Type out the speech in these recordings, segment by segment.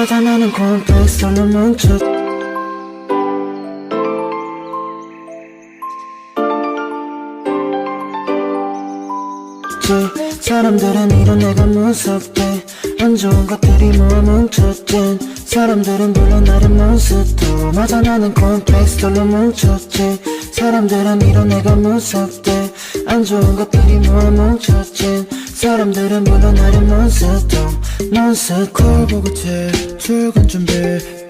맞아 나는 콤플렉스로 뭉쳤지. 사람들은 이런 내가 무섭대. 안 좋은 것들이 모아 뭉쳤지. 사람들은 물론 나를 몬스터. 맞아 나는 콤플렉스로 뭉쳤지. 사람들은 이런 내가 무섭대. 안 좋은 것들이 모아 뭉쳤지. 사람들은 물론 나를 몬스터. 걸 보고 제 출근 준비.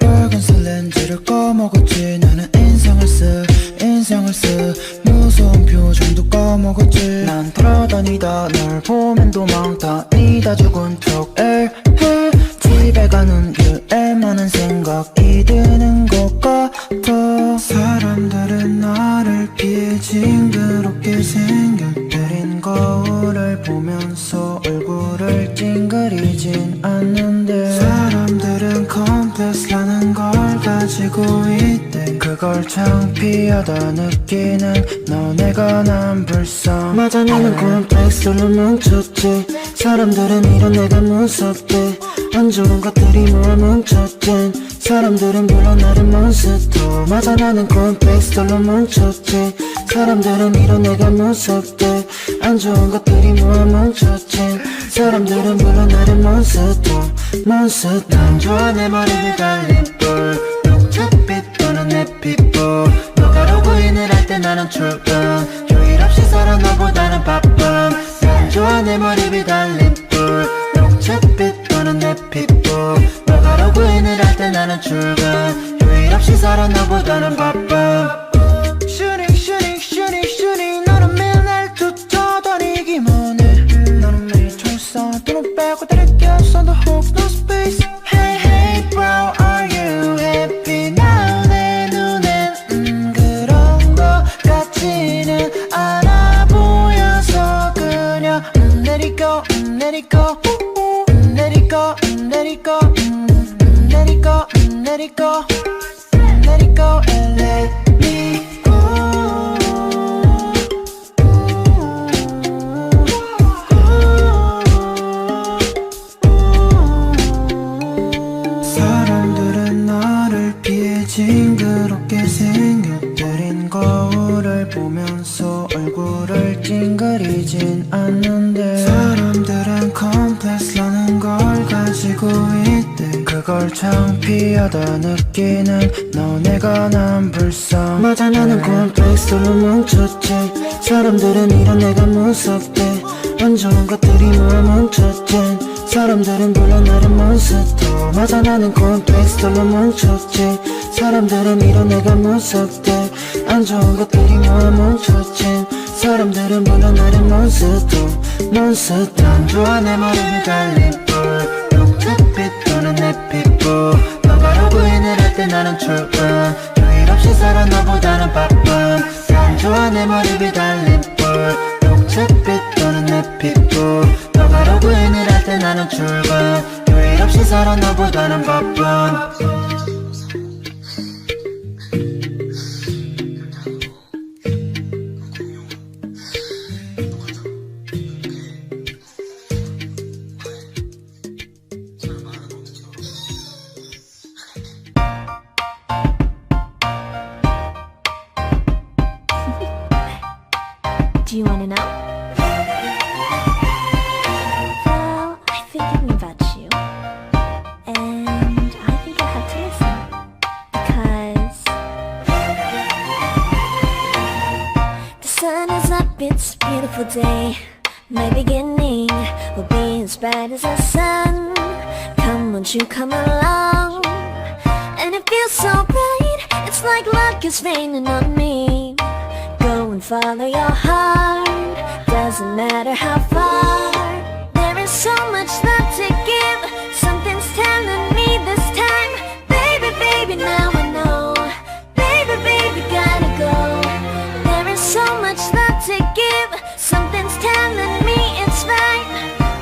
빨간색 렌즈를 꺼먹었지. 나는 인상을 쓰 무서운 표정도 꺼먹었지. 난 돌아다니다 널 보면 도망다니다 죽은 척 해. 집에 가는 길에 많은 생각이 드는 것 같아. 사람들은 나를 피해 징그럽게 생겨버린 거울을 보면서 얼굴을 찡그리진 않는데, 사람들은 컴플렉스라는 걸 가지고 있대. 그걸 창피하다 느끼는 너네가 난 불쌍해. 맞아 나는 콤플렉스로 뭉쳤지. 사람들은 이런 내가 무섭대. 안 좋은 것들이 모아 뭉쳤지. 사람들은 불러 나를 몬스터. 맞아 나는 콤플렉스로 뭉쳤지. 사람들은 이런 내가 무섭대. 안 좋은 것들이 모아 뭉쳤지. 사람들은 불러 나를 몬스터. 난 좋아 내 머리를 달린 뿔. 녹차빛 도는 내 피부. 너가 로그인을 할 때 나는 출근. 휴일 없이 살아 너보다는 바쁨. 난 좋아 내 머리를 달린 뿔. 녹차빛 도는 내 피부. 너가 로그인을 할 때 나는 출근. 휴일 없이 살아 너보다는 바쁨. 슈닝 너는 매일 날 쫓아다니기만 해. 너는 매일 철사 돈을 빼고 다리 껴서 the hope no space. Hey bro are you happy now. 내 눈엔 그런 거 같지는 않아 보여서 그냥 let it go let it go let it go let it go let it go let it go let it go and let me go. 사람들은 나를 피해 징그럽게 생겨버린 거울을 보면서 얼굴을 찡그리진 않는데, 사람들은 컴플렉스라는 걸 가지고 있대. 그걸 창피하다 느끼는 너네가 난 불쌍해. 맞아 나는 콤플렉스로 뭉쳤지. 사람들은 이런 내가 무섭대. 안 좋은 것들이 모아 뭉쳤지. 사람들은 불러 나를 몬스터. 맞아 나는 콤플렉스로 뭉쳤지. 사람들은 이런 내가 무섭대. 안 좋은 것들이 모아 뭉쳤지. 사람들은 불러 나를 몬스터. 난 좋아 내 머리를 달린 뿔. 녹차빛 도는 내 피부. 너가 로그인을 할 때 나는 출근. 휴일 없이 살아 너보다는 바쁨. 난 좋아 내 머리를 달린 뿔. 녹차빛 도는 내 피부. 너가 로그인을 할 때 나는 출근. 휴일 없이 살아 너보다는 바쁨. Do you wanna know? Well, I've been thinking about you, and I think I have to listen, because the sun is up, it's a beautiful day. My beginning will be as bright as the sun. Come, won't you come along? And it feels so bright, it's like luck is raining on me. Go and follow your heart, doesn't matter how far. There is so much love to give, something's telling me this time. Baby, baby, now I know. Baby, baby, gotta go. There is so much love to give, something's telling me it's right.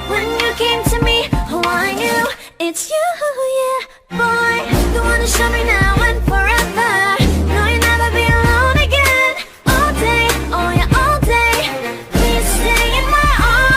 When you came to me, oh I knew it's you, yeah. Boy, the one to show me now and forever. No, you'll never be alone again. All day, oh yeah, all day. Please stay in my arms.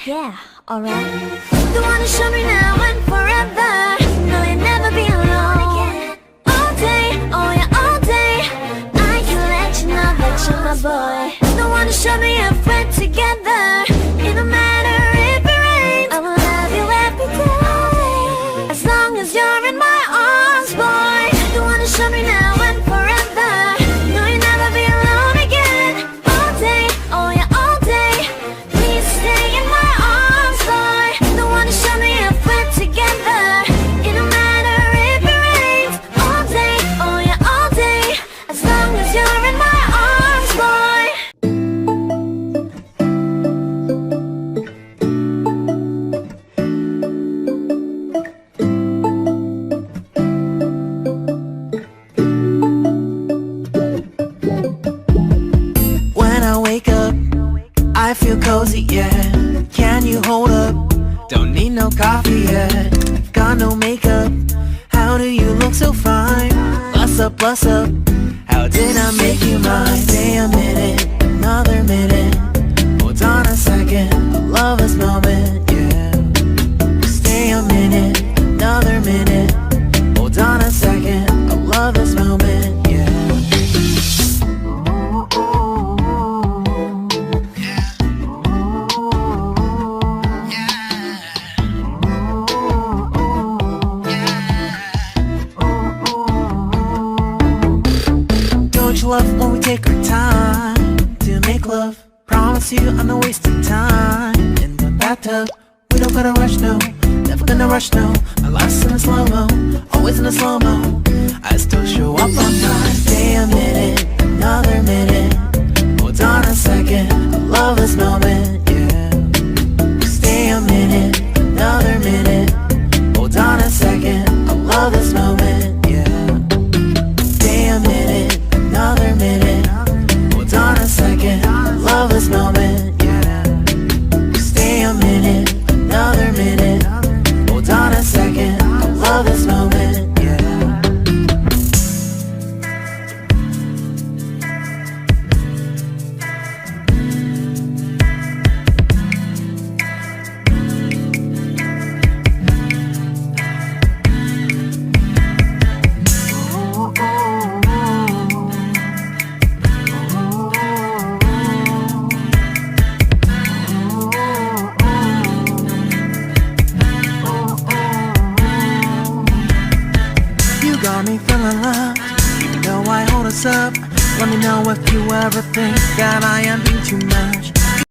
Yeah, alright. The one to show me now and forever. No, you'll never be alone. All day, oh yeah, all day. I can let you know that you're my boy. The one to show me if we're together. It don't matter if it rains. I will love you every day. As long as you're in my arms, boy. The one to show me now and forever. No, you'll never be alone again. All day, oh yeah, all day. Please stay in my arms, boy. The one to show me if we're together. It don't matter if it rains. All day, oh yeah, all day. As long as you're in my arms, boy. When I wake up, I feel cozy, yeah. Can you hold up? Don't need no coffee yet. Got no makeup. How do you look so fine? Bust up, bust up. How did I make you mine? Stay a minute, another minute. Hold on a second, I love this moment, yeah. Stay a minute, another minute. Hold on a second, I love this moment, yeah. Don't you love when we take our time to make love? Promise you I'm not wasting time in the bathtub. We don't gotta rush, no. Never gonna rush, no. My life's in a slow-mo, always in a slow-mo. I still show up on time. Stay a minute, another minute. Hold on a second, I love this moment, yeah. Stay a minute, another minute. Hold on a second, I love this moment, yeah. Stay a minute, another minute. Hold on a second, I love this moment, yeah. Stay a minute, another minute. Hold on a second, I love this moment, yeah. You got me feeling loved, even though I hold us up. Let me know if you ever think that I am being too much.